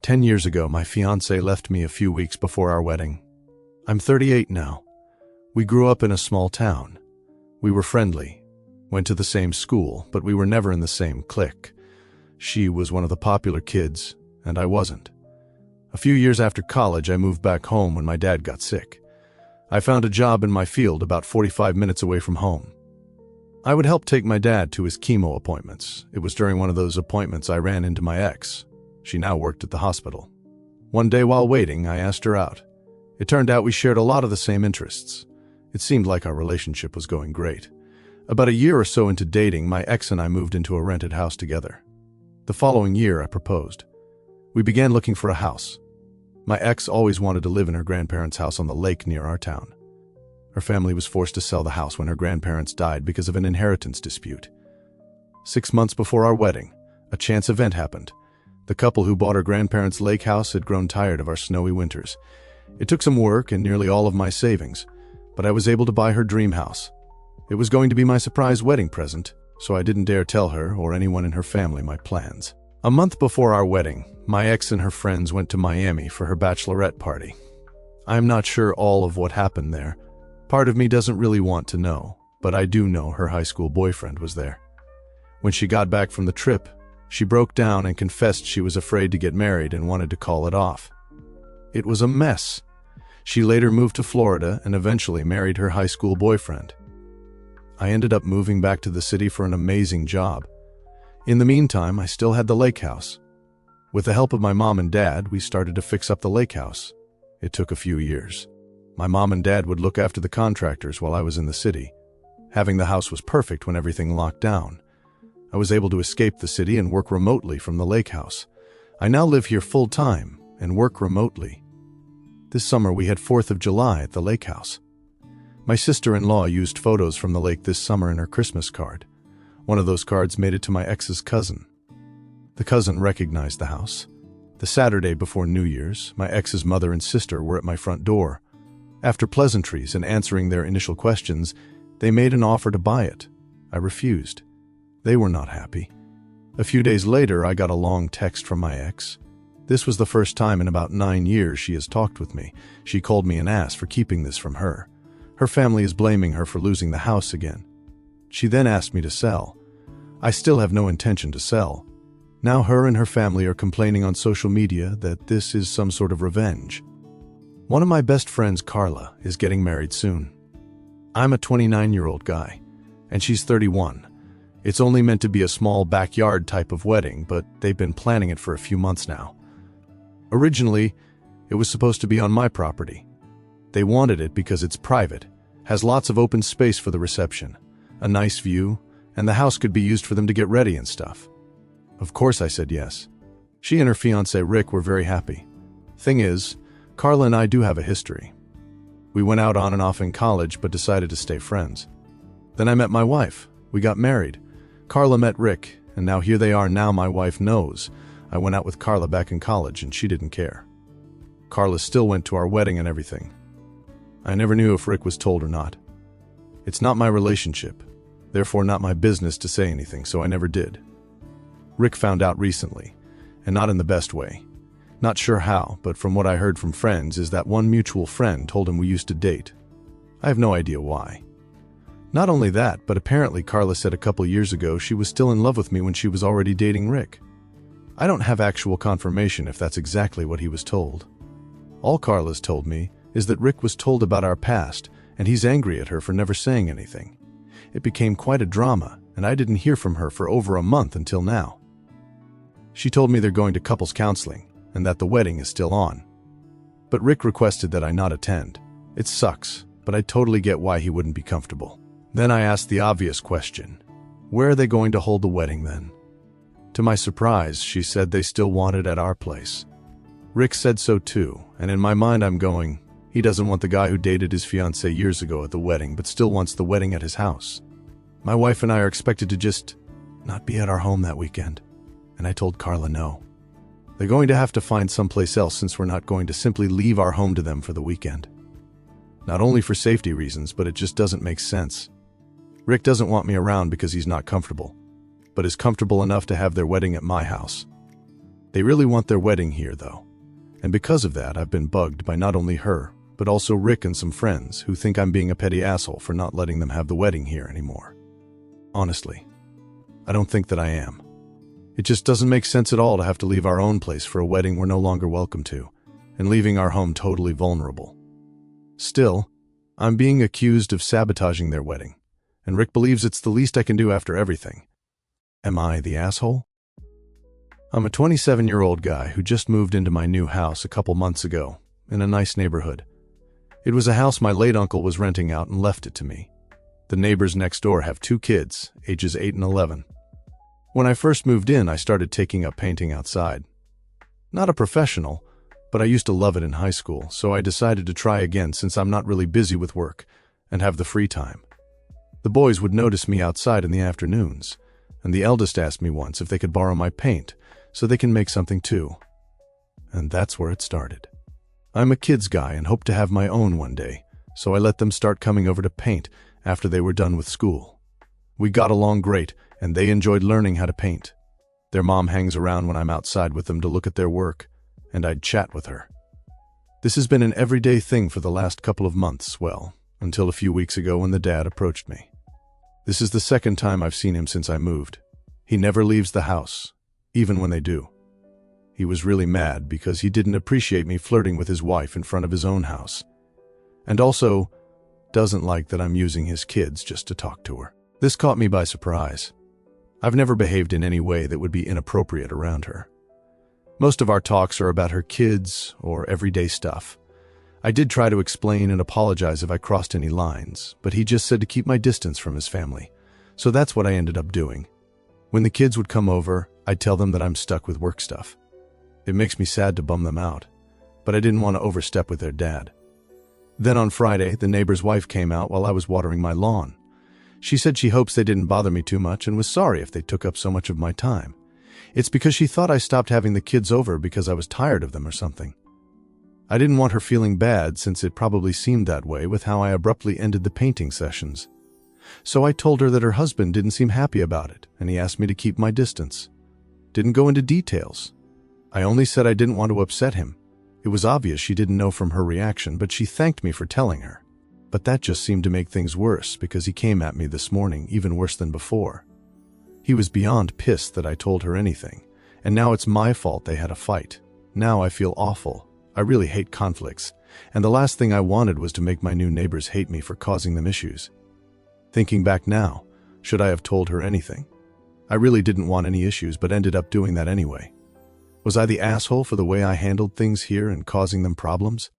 10 years ago, my fiancée left me a few weeks before our wedding. I'm 38 now. We grew up in a small town. We were friendly, went to the same school, but we were never in the same clique. She was one of the popular kids, and I wasn't. A few years after college, I moved back home when my dad got sick. I found a job in my field about 45 minutes away from home. I would help take my dad to his chemo appointments. It was during one of those appointments I ran into my ex. She now worked at the hospital. One day while waiting, I asked her out. It turned out we shared a lot of the same interests. It seemed like our relationship was going great. About a year or so into dating, my ex and I moved into a rented house together. The following year, I proposed. We began looking for a house. My ex always wanted to live in her grandparents' house on the lake near our town. Her family was forced to sell the house when her grandparents died because of an inheritance dispute. 6 months before our wedding, a chance event happened. The couple who bought her grandparents' lake house had grown tired of our snowy winters. It took some work and nearly all of my savings, but I was able to buy her dream house. It was going to be my surprise wedding present, so I didn't dare tell her or anyone in her family my plans. A month before our wedding, my ex and her friends went to Miami for her bachelorette party. I'm not sure all of what happened there. Part of me doesn't really want to know, but I do know her high school boyfriend was there. When she got back from the trip, she broke down and confessed she was afraid to get married and wanted to call it off. It was a mess. She later moved to Florida and eventually married her high school boyfriend. I ended up moving back to the city for an amazing job. In the meantime, I still had the lake house. With the help of my mom and dad, we started to fix up the lake house. It took a few years. My mom and dad would look after the contractors while I was in the city. Having the house was perfect when everything locked down. I was able to escape the city and work remotely from the lake house. I now live here full-time and work remotely. This summer we had 4th of July at the lake house. My sister-in-law used photos from the lake this summer in her Christmas card. One of those cards made it to my ex's cousin. The cousin recognized the house. The Saturday before New Year's, my ex's mother and sister were at my front door. After pleasantries and answering their initial questions, they made an offer to buy it. I refused. They were not happy. A few days later, I got a long text from my ex. This was the first time in about 9 years she has talked with me. She called me an ass for keeping this from her. Her family is blaming her for losing the house again. She then asked me to sell. I still have no intention to sell. Now her and her family are complaining on social media that this is some sort of revenge. One of my best friends, Carla, is getting married soon. I'm a 29-year-old guy, and she's 31. It's only meant to be a small backyard type of wedding, but they've been planning it for a few months now. Originally, it was supposed to be on my property. They wanted it because it's private, has lots of open space for the reception, a nice view, and the house could be used for them to get ready and stuff. Of course I said yes. She and her fiancé Rick were very happy. Thing is, Carla and I do have a history. We went out on and off in college but decided to stay friends. Then I met my wife. We got married. Carla met Rick, and now here they are. Now my wife knows I went out with Carla back in college and she didn't care. Carla still went to our wedding and everything. I never knew if Rick was told or not. It's not my relationship, therefore not my business to say anything, so I never did. Rick found out recently, and not in the best way. Not sure how, but from what I heard from friends is that one mutual friend told him we used to date. I have no idea why. Not only that, but apparently Carla said a couple years ago she was still in love with me when she was already dating Rick. I don't have actual confirmation if that's exactly what he was told. All Carla's told me is that Rick was told about our past, and he's angry at her for never saying anything. It became quite a drama, and I didn't hear from her for over a month until now. She told me they're going to couples counseling, and that the wedding is still on. But Rick requested that I not attend. It sucks, but I totally get why he wouldn't be comfortable. Then I asked the obvious question. Where are they going to hold the wedding then? To my surprise, she said they still want it at our place. Rick said so too, and in my mind I'm going, he doesn't want the guy who dated his fiancée years ago at the wedding, but still wants the wedding at his house. My wife and I are expected to just not be at our home that weekend, and I told Carla no. They're going to have to find someplace else since we're not going to simply leave our home to them for the weekend. Not only for safety reasons, but it just doesn't make sense. Rick doesn't want me around because he's not comfortable, but is comfortable enough to have their wedding at my house. They really want their wedding here, though. And because of that, I've been bugged by not only her, but also Rick and some friends who think I'm being a petty asshole for not letting them have the wedding here anymore. Honestly, I don't think that I am. It just doesn't make sense at all to have to leave our own place for a wedding we're no longer welcome to, and leaving our home totally vulnerable. Still, I'm being accused of sabotaging their wedding, and Rick believes it's the least I can do after everything. Am I the asshole? I'm a 27-year-old guy who just moved into my new house a couple months ago, in a nice neighborhood. It was a house my late uncle was renting out and left it to me. The neighbors next door have 2 kids, ages 8 and 11. When I first moved in, I started taking up painting outside. Not a professional, but I used to love it in high school, so I decided to try again since I'm not really busy with work and have the free time. The boys would notice me outside in the afternoons, and the eldest asked me once if they could borrow my paint so they can make something too. And that's where it started. I'm a kids guy and hope to have my own one day, so I let them start coming over to paint after they were done with school. We got along great, and they enjoyed learning how to paint. Their mom hangs around when I'm outside with them to look at their work, and I'd chat with her. This has been an everyday thing for the last couple of months, well, until a few weeks ago when the dad approached me. This is the second time I've seen him since I moved. He never leaves the house, even when they do. He was really mad because he didn't appreciate me flirting with his wife in front of his own house, and also doesn't like that I'm using his kids just to talk to her. This caught me by surprise. I've never behaved in any way that would be inappropriate around her. Most of our talks are about her kids or everyday stuff. I did try to explain and apologize if I crossed any lines, but he just said to keep my distance from his family, so that's what I ended up doing. When the kids would come over, I'd tell them that I'm stuck with work stuff. It makes me sad to bum them out, but I didn't want to overstep with their dad. Then on Friday, the neighbor's wife came out while I was watering my lawn. She said she hopes they didn't bother me too much and was sorry if they took up so much of my time. It's because she thought I stopped having the kids over because I was tired of them or something. I didn't want her feeling bad since it probably seemed that way with how I abruptly ended the painting sessions. So I told her that her husband didn't seem happy about it, and he asked me to keep my distance. Didn't go into details. I only said I didn't want to upset him. It was obvious she didn't know from her reaction, but she thanked me for telling her. But that just seemed to make things worse because he came at me this morning, even worse than before. He was beyond pissed that I told her anything, and now it's my fault they had a fight. Now I feel awful. I really hate conflicts, and the last thing I wanted was to make my new neighbors hate me for causing them issues. Thinking back now, should I have told her anything? I really didn't want any issues, but ended up doing that anyway. Was I the asshole for the way I handled things here and causing them problems?